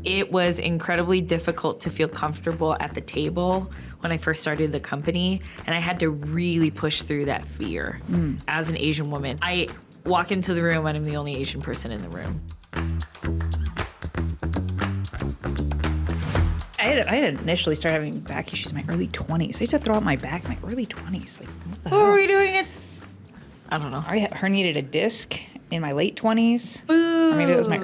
it was incredibly difficult to feel comfortable at the table when I first started the company, and I had to really push through that fear as an Asian woman. I walk into the room and I'm the only Asian person in the room. I had initially started having back issues in my early 20s. I used to throw out my back in my early 20s. Like, what the hell? What were we doing it? I don't know. I herniated a disc in my late 20s. Boo. Or maybe that was my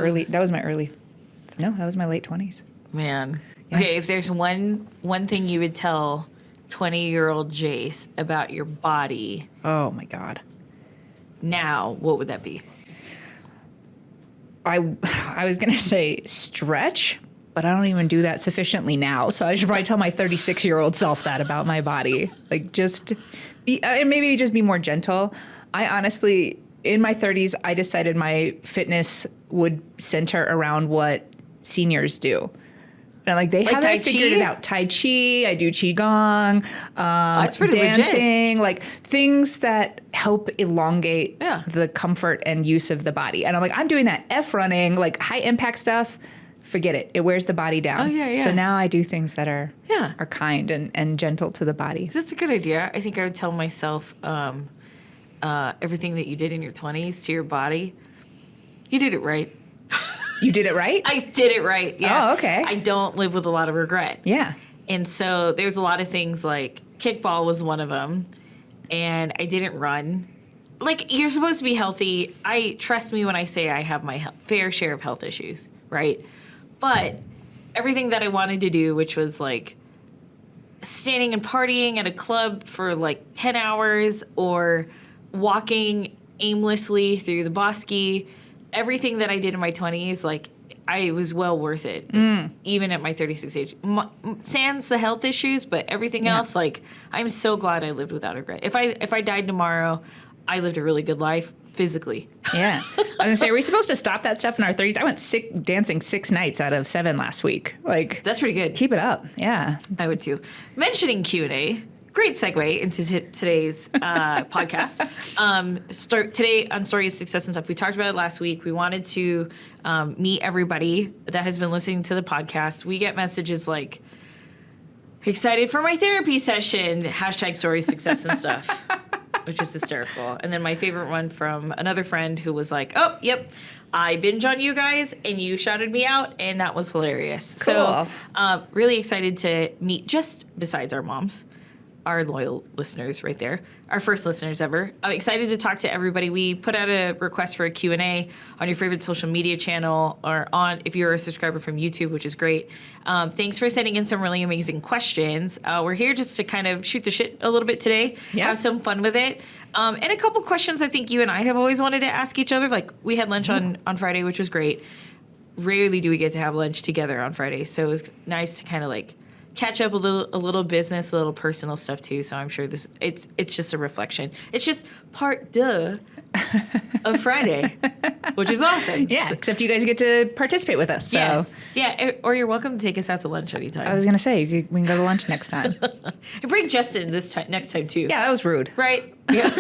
late 20s. Man. Yeah. Okay, if there's one thing you would tell 20-year-old Jace about your body Oh my God. now, what would that be? I was going to say stretch, but I don't even do that sufficiently now. So I should probably tell my 36-year-old self that about my body. Like, just be, and maybe just be more gentle. I honestly, in my 30s, I decided my fitness would center around what seniors do. And like, they haven't figured it out. Tai Chi, I do Qigong, That's pretty dancing, like things that help elongate Yeah. the comfort and use of the body. And I'm like, I'm doing that. Running, like high impact stuff, forget it. It wears the body down. Oh, yeah. So now I do things that are Yeah. kind and gentle to the body. That's a good idea. I think I would tell myself everything that you did in your 20s to your body. You did it right. You did it right? I did it right. Yeah. Oh, okay. I don't live with a lot of regret. Yeah. And so there's a lot of things like kickball was one of them, and I didn't run. Like, you're supposed to be healthy. Trust me when I say I have my fair share of health issues, right? But everything that I wanted to do, which was like standing and partying at a club for like 10 hours or walking aimlessly through the bosque, everything that I did in my 20s, like, I was well worth it, even at my 36 age. Sans the health issues, but everything else, like, I'm so glad I lived without regret. If I died tomorrow, I lived a really good life physically. Yeah. I was going to say, are we supposed to stop that stuff in our 30s? I went dancing 6 nights out of 7 last week. Like, That's pretty good. keep it up. Yeah. I would too. Mentioning Q&A, great segue into today's podcast. Today on Story of Success and Stuff, we talked about it last week. We wanted to meet everybody that has been listening to the podcast. We get messages like, excited for my therapy session, hashtag Story of Success and Stuff, which is hysterical. And then my favorite one from another friend who was like, oh, yep, I binge on you guys and you shouted me out, and that was hilarious. Cool. So really excited to meet, just besides our moms, our loyal listeners right there, our first listeners ever. I'm excited to talk to everybody. We put out a request for a Q&A on your favorite social media channel, or on if you're a subscriber from YouTube, which is great. Thanks for sending in some really amazing questions. We're here just to kind of shoot the shit a little bit today, have some fun with it. And a couple questions I think you and I have always wanted to ask each other. Like, we had lunch on Friday, which was great. Rarely do we get to have lunch together on Friday, so it was nice to kind of like catch up a little business, a little personal stuff too. So I'm sure it's just a reflection. It's just part deux of Friday, which is awesome. Yeah, except you guys get to participate with us. So. Yes. Yeah, or you're welcome to take us out to lunch anytime. I was going to say, we can go to lunch next time. And bring Justin next time too. Yeah, that was rude. Right? Yeah.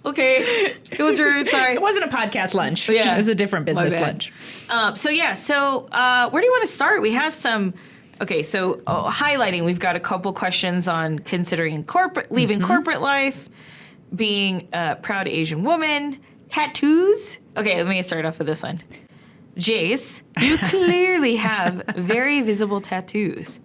Okay. It was rude. Sorry. It wasn't a podcast lunch. Yeah. It was a different business lunch. So where do you want to start? We have some... Okay, so highlighting, we've got a couple questions on considering leaving corporate life, being a proud Asian woman, tattoos. Okay, let me start off with this one. Jace, you clearly have very visible tattoos.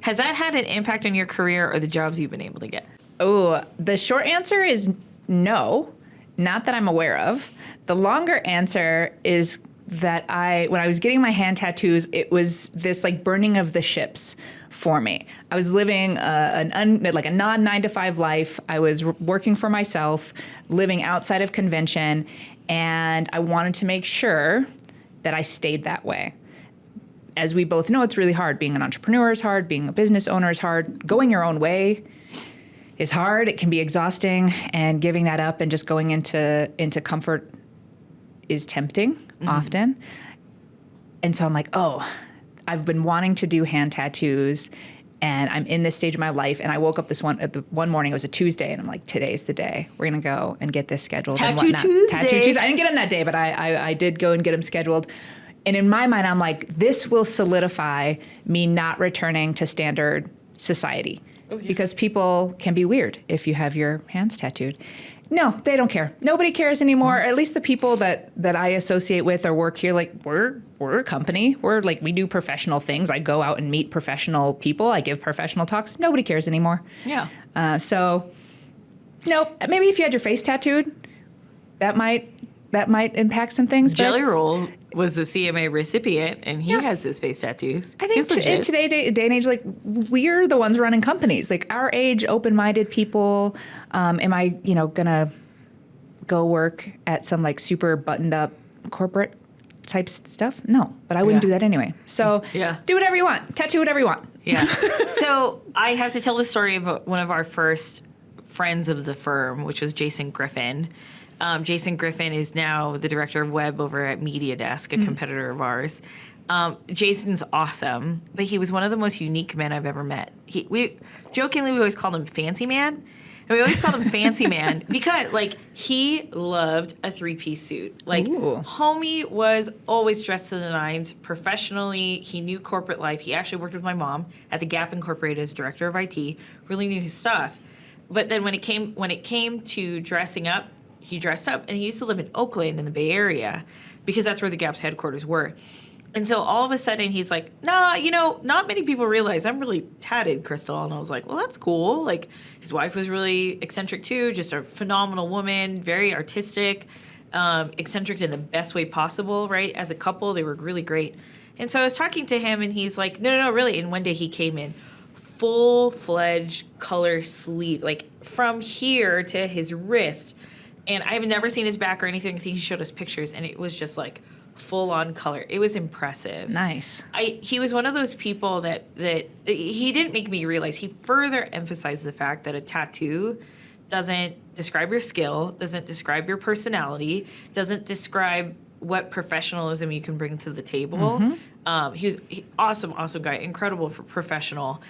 Has that had an impact on your career or the jobs you've been able to get? Oh, the short answer is no, not that I'm aware of. The longer answer is that when I was getting my hand tattoos, it was this like burning of the ships for me. I was living a non 9-to-5 life. I was working for myself, living outside of convention, and I wanted to make sure that I stayed that way. As we both know, it's really hard. Being an entrepreneur is hard. Being a business owner is hard. Going your own way is hard. It can be exhausting, and giving that up and just going into comfort is tempting often. And so I'm like, I've been wanting to do hand tattoos, and I'm in this stage of my life. And I woke up one morning, it was a Tuesday, and I'm like, today's the day. We're going to go and get this scheduled. Tattoo Tuesday. Tattoo Tuesday. I didn't get them that day, but I did go and get them scheduled. And in my mind, I'm like, this will solidify me not returning to standard society. Because people can be weird if you have your hands tattooed. No, they don't care. Nobody cares anymore. At least the people that I associate with or work here, like we're a company. We're like, we do professional things. I go out and meet professional people. I give professional talks. Nobody cares anymore. Yeah. So, no, maybe if you had your face tattooed, that might impact some things. Jelly Roll was the CMA recipient, and he has his face tattoos. I think in today's day and age, like, we're the ones running companies. Like, our age, open-minded people. Am I, gonna go work at some like super buttoned-up corporate type stuff? No, but I wouldn't do that anyway. So do whatever you want. Tattoo whatever you want. Yeah. So I have to tell the story of one of our first friends of the firm, which was Jason Griffin. Jason Griffin is now the director of web over at Media Desk, a competitor of ours. Jason's awesome, but he was one of the most unique men I've ever met. We always called him Fancy Man. And we always called him Fancy Man because, like, he loved a three-piece suit. Like, homie was always dressed to the nines professionally. He knew corporate life. He actually worked with my mom at the Gap Incorporated as director of IT, really knew his stuff. But then when it came to dressing up, he dressed up, and he used to live in Oakland in the Bay Area because that's where the Gap's headquarters were. And so all of a sudden he's like, nah, not many people realize I'm really tatted, Kristelle. And I was like, well, that's cool. Like, his wife was really eccentric too, just a phenomenal woman, very artistic, eccentric in the best way possible, right? As a couple, they were really great. And so I was talking to him, and he's like, no, really. And one day he came in, full-fledged color sleeve, like from here to his wrist. And I've never seen his back or anything. I think he showed us pictures, and it was just like full-on color. It was impressive. Nice. He was one of those people that he didn't make me realize. He further emphasized the fact that a tattoo doesn't describe your skill, doesn't describe your personality, doesn't describe what professionalism you can bring to the table. He was awesome guy, incredible professional.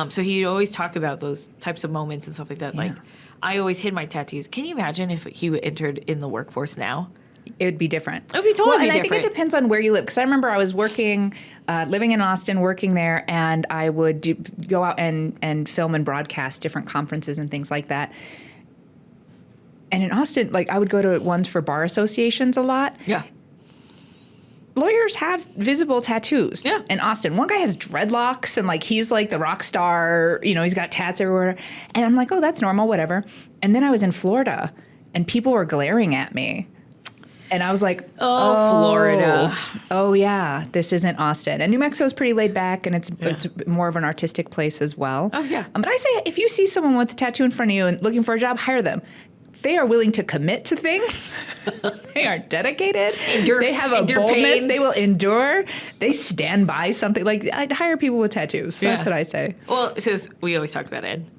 So he'd always talk about those types of moments and stuff like that. Yeah. Like, I always hid my tattoos. Can you imagine if he entered in the workforce now? It would be different. It would be totally different. I think it depends on where you live. Because I remember I was working, living in Austin, working there, and I would go out and film and broadcast different conferences and things like that. And in Austin, like, I would go to ones for bar associations a lot. Yeah. Lawyers have visible tattoos in Austin. One guy has dreadlocks, and like, he's like the rock star, he's got tats everywhere. And I'm like, oh, that's normal, whatever. And then I was in Florida, and people were glaring at me. And I was like, Florida. Oh, yeah, this isn't Austin. And New Mexico is pretty laid back, and it's more of an artistic place as well. Oh, yeah. But I say, if you see someone with a tattoo in front of you and looking for a job, hire them. They are willing to commit to things. They are dedicated. They have a boldness. Pain. They will endure. They stand by something. Like, I'd hire people with tattoos. That's what I say. Well, so we always talk about Ed.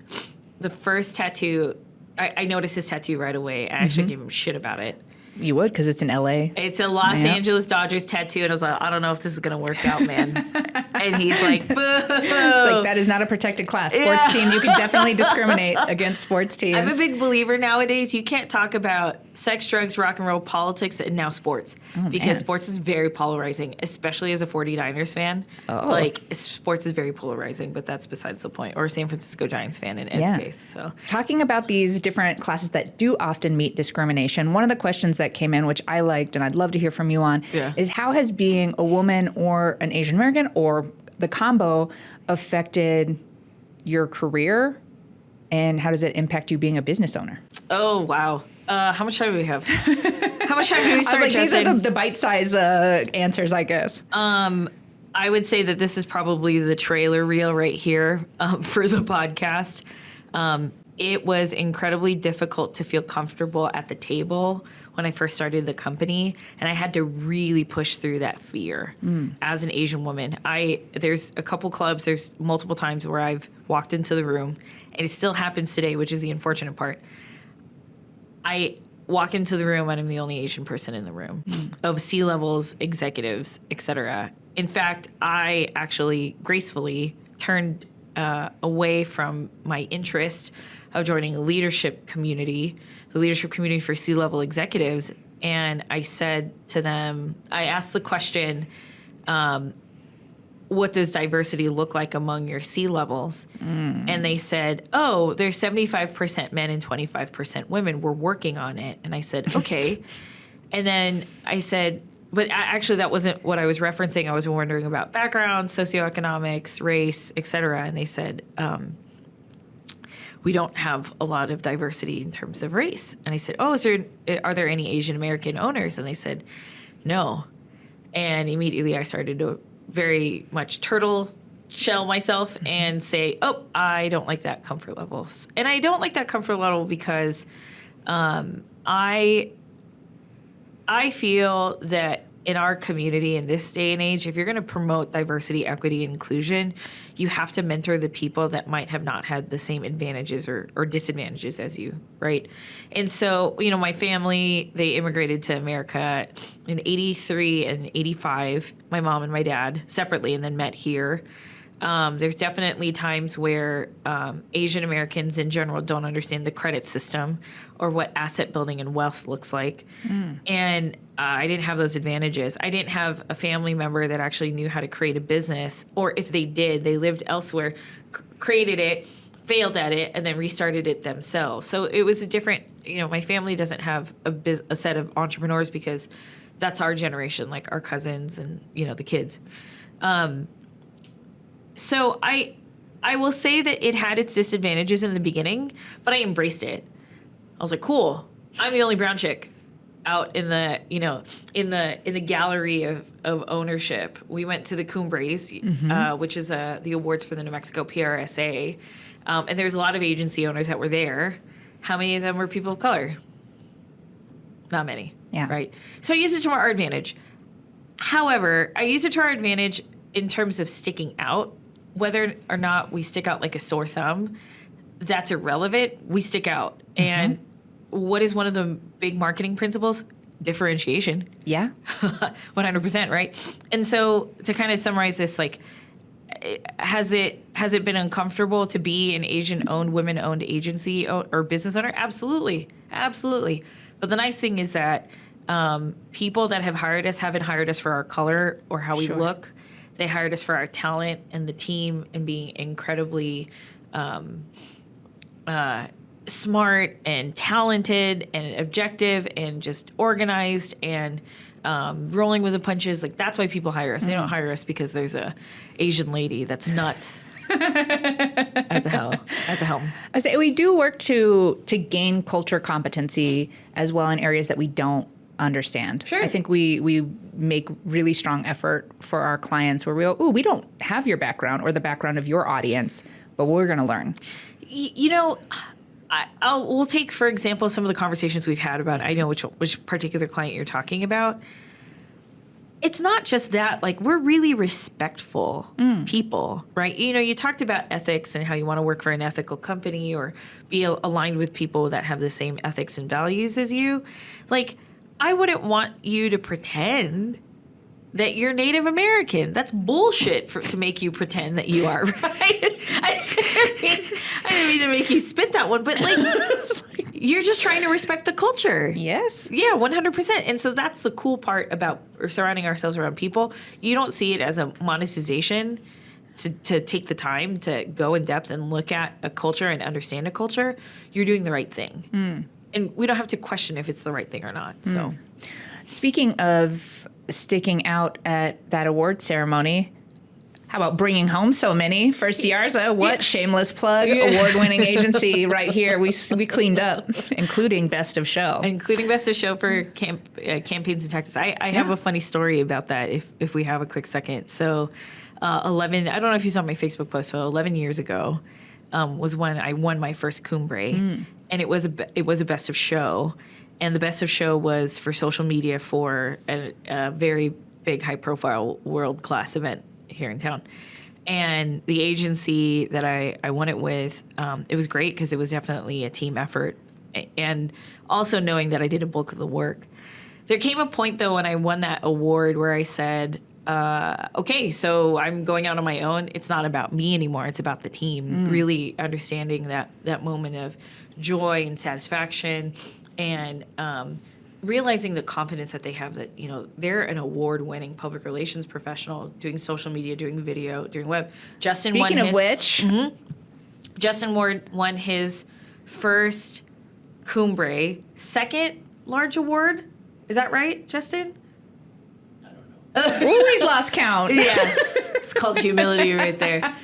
The first tattoo, I noticed his tattoo right away. I actually gave him shit about it. You would, because it's in L.A. It's a Los Angeles Dodgers tattoo, and I was like, I don't know if this is going to work out, man. And he's like, boo. It's like, that is not a protected class. Sports team, you can definitely discriminate against sports teams. I'm a big believer nowadays. You can't talk about sex, drugs, rock and roll, politics, and now sports. Because sports is very polarizing, especially as a 49ers fan. Like, sports is very polarizing, but that's besides the point. Or a San Francisco Giants fan in Ed's case. So, talking about these different classes that do often meet discrimination, one of the questions that came in, which I liked and I'd love to hear from you on, is how has being a woman or an Asian American or the combo affected your career, and how does it impact you being a business owner? Oh, wow. How much time do we have? How much time do we start, These are the bite-size answers, I guess. I would say that this is probably the trailer reel right here for the podcast. It was incredibly difficult to feel comfortable at the table when I first started the company, and I had to really push through that fear as an Asian woman. There's a couple clubs, there's multiple times where I've walked into the room, and it still happens today, which is the unfortunate part. I walk into the room, and I'm the only Asian person in the room of C-levels, executives, etc. In fact, I actually gracefully turned away from my interest of joining a leadership community, the leadership community for C-level executives. And I said to them, I asked the question, what does diversity look like among your C-levels? And they said, oh, there's 75% men and 25% women. We're working on it. And I said, okay. And then I said, but actually that wasn't what I was referencing. I was wondering about background, socioeconomics, race, et cetera. And they said, we don't have a lot of diversity in terms of race. And I said, oh, are there any Asian American owners? And they said, no. And immediately I started to very much turtle shell myself and say, oh, I don't like that comfort level. And I don't like that comfort level because I feel that in our community in this day and age, if you're going to promote diversity, equity, and inclusion, you have to mentor the people that might have not had the same advantages or disadvantages as you, right? And so, my family, they immigrated to America in 83 and 85, my mom and my dad separately, and then met here. There's definitely times where Asian Americans in general don't understand the credit system or what asset building and wealth looks like. And I didn't have those advantages. I didn't have a family member that actually knew how to create a business, or if they did, they lived elsewhere, created it, failed at it, and then restarted it themselves. So it was a different, my family doesn't have a set of entrepreneurs because that's our generation, like our cousins and, the kids. So I will say that it had its disadvantages in the beginning, but I embraced it. I was like, cool. I'm the only brown chick out in the, in the gallery of ownership. We went to the Cumbres, which is the awards for the New Mexico PRSA. And there's a lot of agency owners that were there. How many of them were people of color? Not many. Yeah. Right. So I used it to our advantage. However, I used it to our advantage in terms of sticking out. Whether or not we stick out like a sore thumb, that's irrelevant. We stick out. And what is one of the big marketing principles? Differentiation. Yeah. 100%, right? And so to kind of summarize this, like, has it been uncomfortable to be an Asian-owned, women-owned agency or business owner? Absolutely. Absolutely. But the nice thing is that people that have hired us haven't hired us for our color or how we look. They hired us for our talent and the team and being incredibly smart and talented and objective and just organized and rolling with the punches. Like, that's why people hire us. They don't hire us because there's a Asian lady that's nuts at the helm. I say we do work to gain culture competency as well in areas that we don't understand. Sure. I think we make really strong effort for our clients where we go, we don't have your background or the background of your audience, but we're going to learn. We'll take, for example, some of the conversations we've had about, I know which particular client you're talking about. It's not just that, like, we're really respectful people, right? You talked about ethics and how you want to work for an ethical company or be aligned with people that have the same ethics and values as you. Like, I wouldn't want you to pretend that you're Native American. That's bullshit to make you pretend that you are, right? I didn't mean to make you spit that one, but like you're just trying to respect the culture. Yes. Yeah, 100%. And so that's the cool part about surrounding ourselves around people. You don't see it as a monetization to take the time to go in depth and look at a culture and understand a culture. You're doing the right thing. And we don't have to question if it's the right thing or not. So, speaking of sticking out at that award ceremony, how about bringing home so many for Siarza? What shameless plug, award-winning agency right here. We cleaned up, including Best of Show. Including Best of Show for campaigns in Texas. I have a funny story about that if we have a quick second. So 11, I don't know if you saw my Facebook post, so 11 years ago was when I won my first Cumbre. And it was a Best of Show. And the Best of Show was for social media for a very big, high-profile, world-class event here in town. And the agency that I won it with, it was great because it was definitely a team effort. And also knowing that I did a bulk of the work. There came a point, though, when I won that award where I said, okay, so I'm going out on my own. It's not about me anymore. It's about the team. Really understanding that moment of joy and satisfaction and realizing the confidence that they have that, you know, they're an award-winning public relations professional doing social media, doing video, doing web. Justin Speaking of which, Justin won his first Cumbre, second large award. Is that right, Justin? ooh, he's lost count. Yeah, it's called humility right there.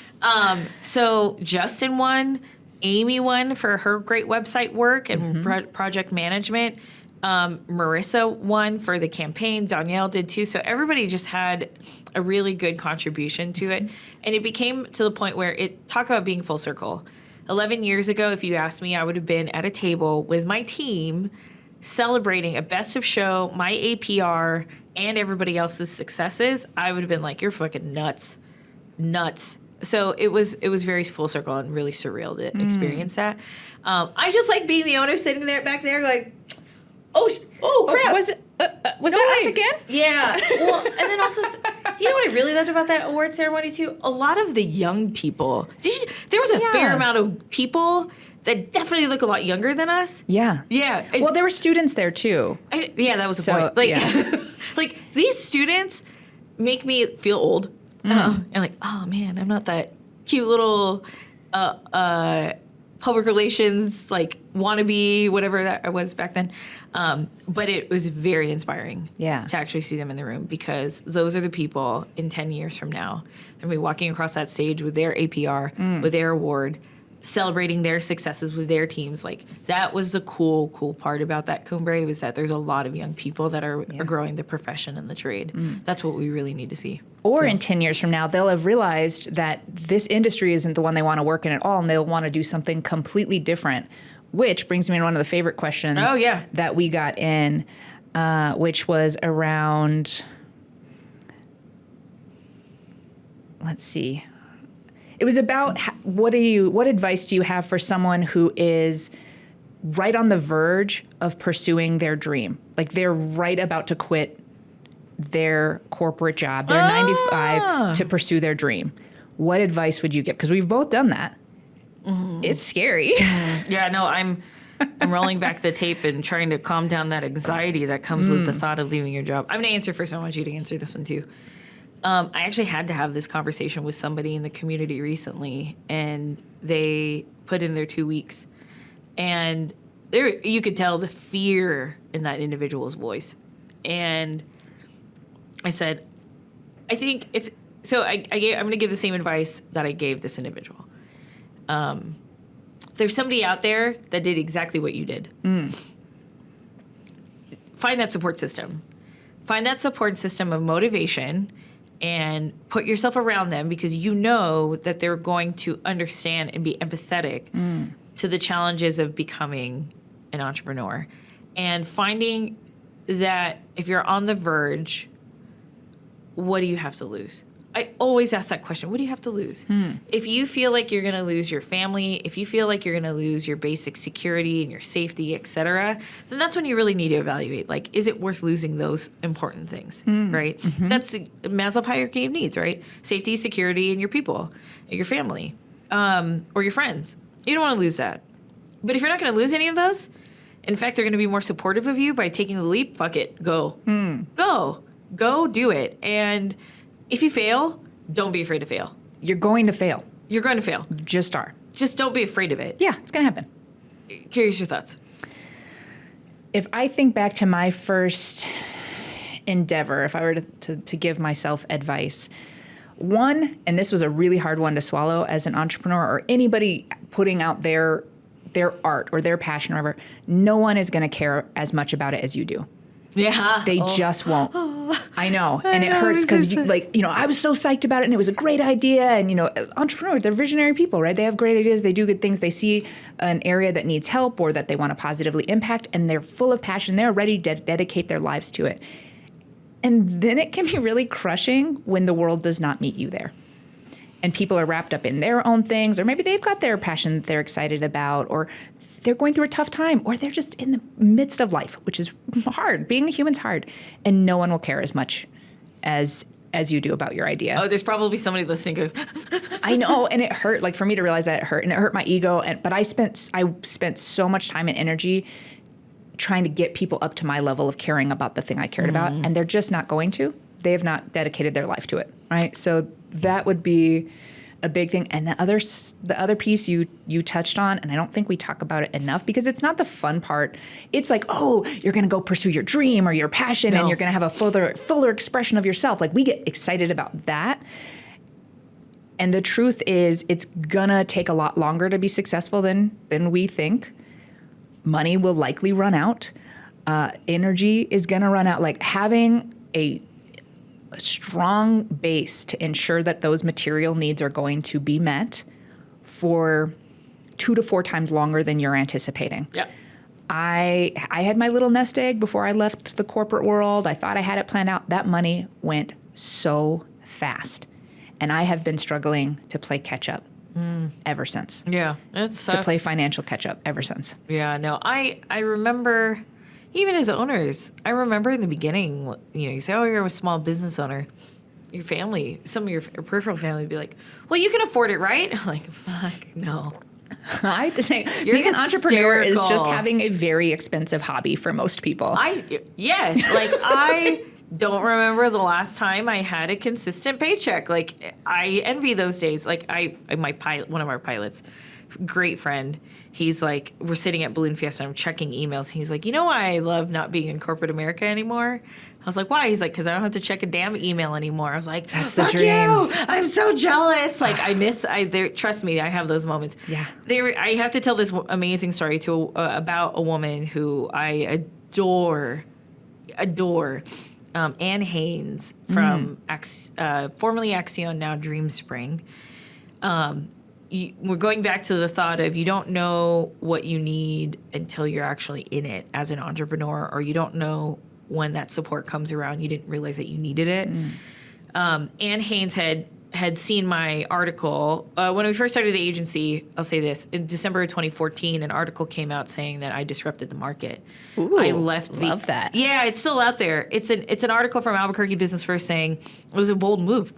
So Justin won, Amy won for her great website work and project management. Marissa won for the campaign. Danielle did too. So everybody just had a really good contribution to it. And it became to the point where talk about being full circle. 11 years ago, if you asked me, I would have been at a table with my team celebrating a best of show, my APR, and everybody else's successes. I would have been like, you're fucking nuts. So it was very full circle and really surreal to experience that. I just like being the owner sitting there back there going, oh crap. Was that us again? Yeah. Well, and then also, you know what I really loved about that award ceremony too? A lot of the young people. There was a fair amount of people that definitely look a lot younger than us. Yeah. Yeah. Well, there were students there too. That was the point. Like, like these students make me feel old. And like, oh man, I'm not that cute little public relations, like wannabe, whatever that I was back then. But it was very inspiring to actually see them in the room, because those are the people in 10 years from now. They'll be walking across that stage with their APR, with their award, celebrating their successes with their teams. Like, that was the cool part about that Cumbre, was that there's a lot of young people that are growing the profession and the trade. That's what we really need to see. Or in 10 years from now, they'll have realized that this industry isn't the one they want to work in at all, and they'll want to do something completely different, which brings me to one of the favorite questions that we got in, which was around, let's see. It was about what advice do you have for someone who is right on the verge of pursuing their dream? Like, they're right about to quit their corporate job, their 9 to 5, to pursue their dream. What advice would you give? Because we've both done that. It's scary. Yeah, no, I'm rolling back the tape and trying to calm down that anxiety that comes with the thought of leaving your job. I'm going to answer first. I want you to answer this one too. I actually had to have this conversation with somebody in the community recently, and they put in their 2 weeks. And you could tell the fear in that individual's voice. And I said, I think I'm going to give the same advice that I gave this individual. There's somebody out there that did exactly what you did. Find that support system. Find that support system of motivation and put yourself around them, because you know that they're going to understand and be empathetic to the challenges of becoming an entrepreneur. And finding that if you're on the verge, what do you have to lose? I always ask that question. What do you have to lose? If you feel like you're going to lose your family, if you feel like you're going to lose your basic security and your safety, et cetera, then that's when you really need to evaluate, like, is it worth losing those important things, right? That's the Maslow hierarchy of needs, right? Safety, security, and your people, your family, or your friends. You don't want to lose that. But if you're not going to lose any of those, in fact, they're going to be more supportive of you by taking the leap, fuck it, go. Go do it. And if you fail, don't be afraid to fail. You're going to fail. You're going to fail. Just are. Just don't be afraid of it. Yeah, it's going to happen. Curious your thoughts. If I think back to my first endeavor, if I were to give myself advice, one, and this was a really hard one to swallow as an entrepreneur or anybody putting out their art or their passion or whatever, no one is going to care as much about it as you do. Yeah. They just won't. I know. And it hurts because, I was so psyched about it and it was a great idea. And, entrepreneurs, they're visionary people, right? They have great ideas. They do good things. They see an area that needs help or that they want to positively impact, and they're full of passion. They're ready to dedicate their lives to it. And then it can be really crushing when the world does not meet you there. And people are wrapped up in their own things, or maybe they've got their passion that they're excited about, or they're going through a tough time, or they're just in the midst of life, which is hard. Being a human's hard. And no one will care as much as you do about your idea. Oh, there's probably somebody listening go, I know, and it hurt. Like, for me to realize that it hurt, and it hurt my ego. But I spent so much time and energy trying to get people up to my level of caring about the thing I cared about, and they're just not going to. They have not dedicated their life to it, right? So that would be a big thing. And the other piece you touched on, and I don't think we talk about it enough because it's not the fun part. It's like, oh, you're going to go pursue your dream or your passion, and you're going to have a fuller expression of yourself. Like, we get excited about that. And the truth is, it's going to take a lot longer to be successful than we think. Money will likely run out. Energy is going to run out. Like, having a strong base to ensure that those material needs are going to be met for 2 to 4 times longer than you're anticipating. Yeah. I had my little nest egg before I left the corporate world. I thought I had it planned out. That money went so fast. And I have been struggling to play catch up ever since. Yeah. It's to play financial catch up ever since. Yeah, no. I remember, even as owners, I remember in the beginning, you say, oh, you're a small business owner. Your family, some of your peripheral family would be like, well, you can afford it, right? I'm like, fuck, no. I have to say, You're being an entrepreneur is hysterical. just having a very expensive hobby for most people. Yes, like I don't remember the last time I had a consistent paycheck. Like, I envy those days. Like, my pilot, one of our pilots, great friend, he's like, we're sitting at Balloon Fiesta, I'm checking emails. He's like, you know why I love not being in corporate America anymore? I was like, why? He's like, because I don't have to check a damn email anymore. I was like, that's the fuck dream. You. I'm so jealous. Like, trust me, I have those moments. Yeah. I have to tell this amazing story about a woman who I adore. Ann Haynes from formerly Axion, now DreamSpring. We're going back to the thought of you don't know what you need until you're actually in it as an entrepreneur, or you don't know when that support comes around. You didn't realize that you needed it. Ann Haynes had seen my article. When we first started the agency, I'll say this, in December of 2014, an article came out saying that I disrupted the market. Ooh, I left love that. Yeah, it's still out there. It's an article from Albuquerque Business First saying it was a bold move.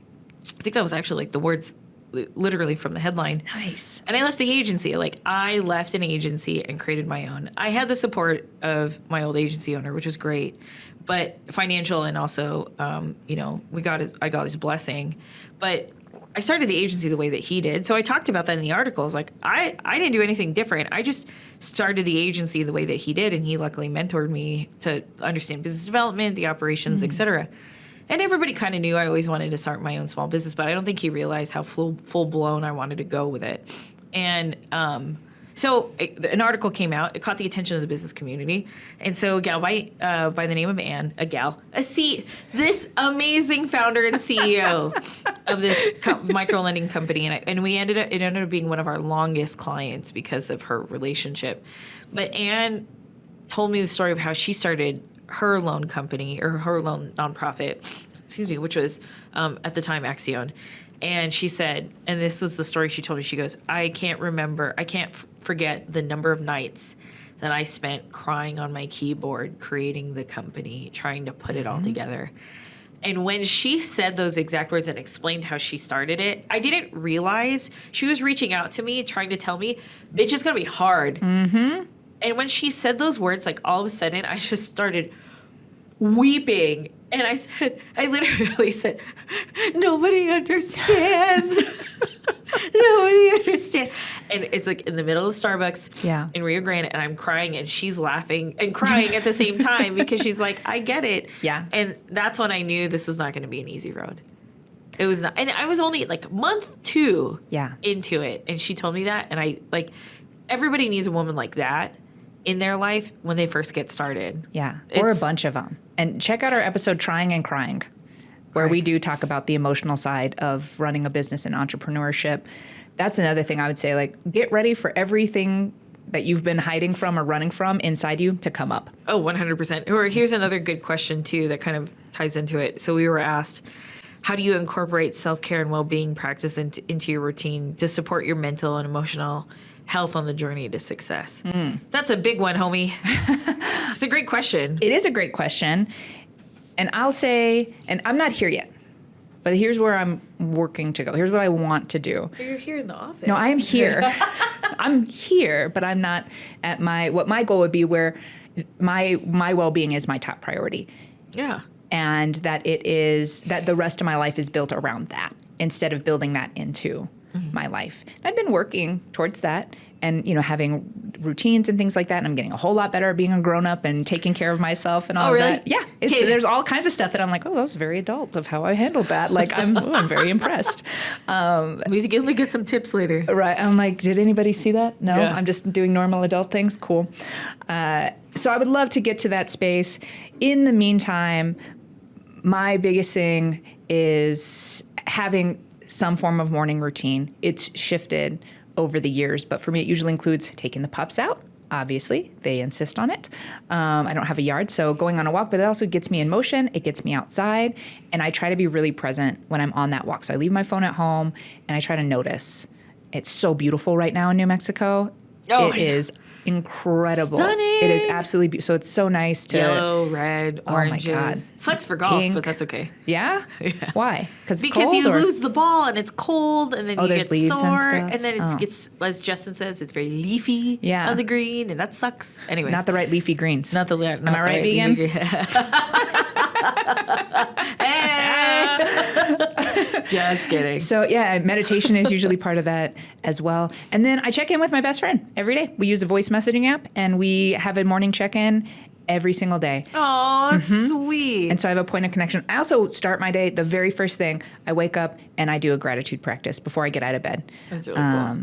I think that was actually like the words literally from the headline. Nice. And I left the agency. Like, I left an agency and created my own. I had the support of my old agency owner, which was great, but financial, and also, I got his blessing. But I started the agency the way that he did. So I talked about that in the articles. Like, I didn't do anything different. I just started the agency the way that he did, and he luckily mentored me to understand business development, the operations, et cetera. And everybody kind of knew I always wanted to start my own small business, but I don't think he realized how full-blown I wanted to go with it. And so an article came out. It caught the attention of the business community. And so a gal by the name of Ann, this amazing founder and CEO of this micro-lending company, and it ended up being one of our longest clients because of her relationship. But Ann told me the story of how she started her loan company, or her loan nonprofit, which was at the time Axion. And she said, and this was the story she told me, she goes, I can't forget the number of nights that I spent crying on my keyboard, creating the company, trying to put it all together. And when she said those exact words and explained how she started it, I didn't realize she was reaching out to me, trying to tell me, bitch, it's going to be hard. Mm-hmm. And when she said those words, like, all of a sudden, I just started weeping. And I literally said, nobody understands. Nobody understands. And it's like in the middle of Starbucks in Rio Grande, and I'm crying, and she's laughing and crying at the same time because she's like, I get it. Yeah. And that's when I knew this was not going to be an easy road. It was not. And I was only like month 2 into it. And she told me that. And everybody needs a woman like that in their life when they first get started. Yeah, or a bunch of them. And check out our episode, Trying and Crying, where we do talk about the emotional side of running a business and entrepreneurship. That's another thing I would say, like, get ready for everything that you've been hiding from or running from inside you to come up. Oh, 100%. Or here's another good question, too, that kind of ties into it. So we were asked, how do you incorporate self-care and well-being practice into your routine to support your mental and emotional health on the journey to success? That's a big one, homie. It's a great question. It is a great question. And I'll say, and I'm not here yet, but here's where I'm working to go. Here's what I want to do. But you're here in the office. No, I am here. I'm here, but I'm not at what my goal would be, where my well-being is my top priority. Yeah. And that the rest of my life is built around that instead of building that into my life. And I've been working towards that and, having routines and things like that. And I'm getting a whole lot better at being a grown-up and taking care of myself and all really? that. Yeah. There's all kinds of stuff that I'm like, oh, that was very adult of how I handled that. Like, I'm very impressed. We can get some tips later. Right. I'm like, did anybody see that? No, Yeah. I'm just doing normal adult things. Cool. So I would love to get to that space. In the meantime, my biggest thing is having some form of morning routine. It's shifted over the years, but for me, it usually includes taking the pups out. Obviously, they insist on it. I don't have a yard, so going on a walk, but it also gets me in motion. It gets me outside, and I try to be really present when I'm on that walk. So I leave my phone at home, and I try to notice. It's so beautiful right now in New Mexico. Oh, it is incredible. Stunning. It is absolutely beautiful. So it's so nice to... Yellow, red, oranges. Oh my God. Sucks for golf, Pink. but that's okay. Yeah? Yeah. Why? Because cold, you or? lose the ball and it's cold and then you there's get leaves sore and stuff? then it gets, as Justin says, it's very leafy Yeah. on the green and that sucks. Anyways. Not the right leafy greens. Am I right, vegan? Hey! Just kidding. So yeah, meditation is usually part of that as well. And then I check in with my best friend every day. We use a voice messaging app and we have a morning check-in every single day. Oh, that's sweet. And so I have a point of connection. I also start my day, the very first thing, I wake up and I do a gratitude practice before I get out of bed. That's really cool.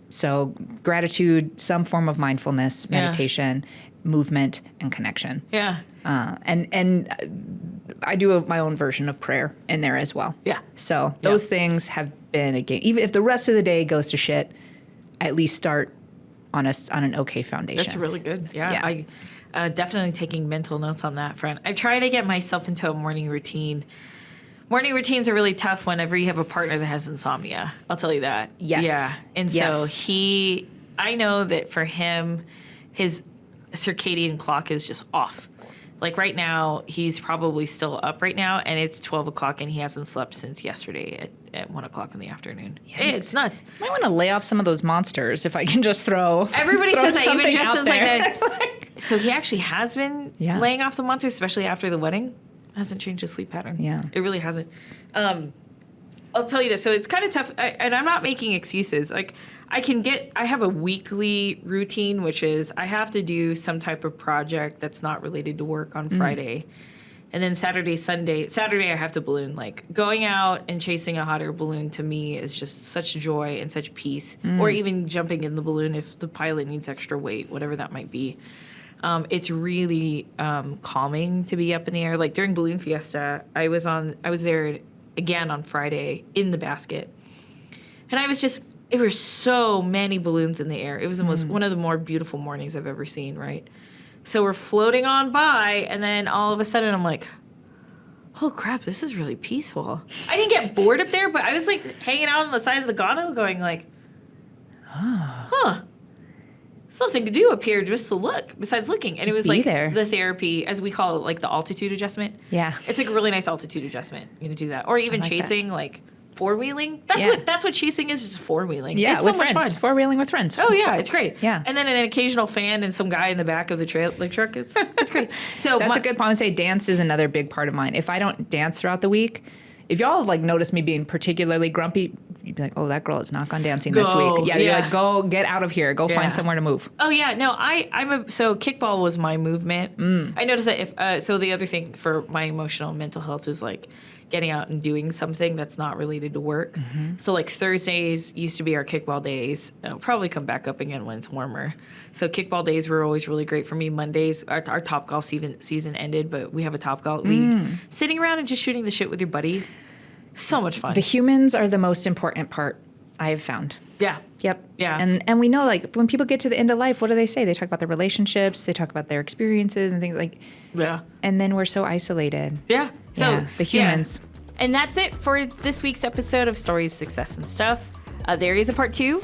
So gratitude, some form of mindfulness, meditation, movement, and connection. Yeah. And I do my own version of prayer in there as well. Yeah. So those things have been a game. Even if the rest of the day goes to shit, I at least start on an okay foundation. That's really good. Yeah. Yeah. I definitely taking mental notes on that front. I try to get myself into a morning routine. Morning routines are really tough whenever you have a partner that has insomnia. I'll tell you that. Yes. Yeah. And Yes. so I know that for him, his circadian clock is just off. Like right now, he's probably still up right now, and it's 12 o'clock, and he hasn't slept since yesterday at 1 o'clock in the afternoon. It's nuts. I might want to lay off some of those monsters if I can just throw. Everybody says that. Even something out Justin's like there. that. So he actually has been Yeah. laying off the monsters, especially after the wedding. Hasn't changed his sleep pattern. Yeah. It really hasn't. I'll tell you this. So it's kind of tough, and I'm not making excuses. Like I have a weekly routine, which is I have to do some type of project that's not related to work on Friday. And then Saturday I have to balloon. Like going out and chasing a hot air balloon to me is just such joy and such peace. Or even jumping in the balloon if the pilot needs extra weight, whatever that might be. It's really calming to be up in the air. Like during Balloon Fiesta, I was there again on Friday in the basket. And it were so many balloons in the air. It was one of the more beautiful mornings I've ever seen, right? So we're floating on by, and then all of a sudden I'm like, oh crap, this is really peaceful. I didn't get bored up there, but I was like hanging out on the side of the gondola going like, huh. There's nothing to do up here just to look besides looking. And Just it was be like there. the therapy, as we call it, like the altitude adjustment. Yeah. It's like a really nice altitude adjustment. You can do that. Or even like that. chasing, like four-wheeling. Yeah. That's what chasing is, just four-wheeling. Yeah, it's with so much friends. fun. Four-wheeling with friends. Oh yeah, it's great. Yeah. And then an occasional fan and some guy in the back of the truck. It's great. So That's a good point. I would say dance is another big part of mine. If I don't dance throughout the week, if y'all have like noticed me being particularly grumpy, you'd be like, oh, that girl has not gone dancing this Go, week. Yeah, you're like, go get out of here. Go Yeah. find somewhere to move. Oh yeah, no, so kickball was my movement. I noticed that so the other thing for my emotional and mental health is like getting out and doing something that's not related to work. So like Thursdays used to be our kickball days. It'll probably come back up again when it's warmer. So kickball days were always really great for me. Mondays, our Topgolf season ended, but we have a Topgolf league. Sitting around and just shooting the shit with your buddies. So much fun. The humans are the most important part, I have found. Yeah. Yep. Yeah. And we know, like, when people get to the end of life, what do they say? They talk about their relationships, they talk about their experiences and things like. Yeah. And then we're so isolated. Yeah. So Yeah, the humans. Yeah. And that's it for this week's episode of Stories, Success, and Stuff. There is a part 2.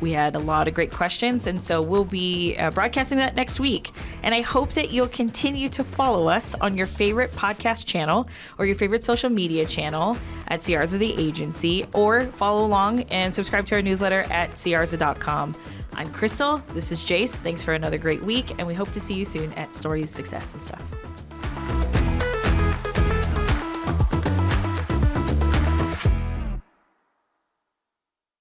We had a lot of great questions, and so we'll be broadcasting that next week. And I hope that you'll continue to follow us on your favorite podcast channel or your favorite social media channel at Siarza the Agency, or follow along and subscribe to our newsletter at siarza.com. I'm Kristelle. This is Jace. Thanks for another great week, and we hope to see you soon at Stories, Success, and Stuff.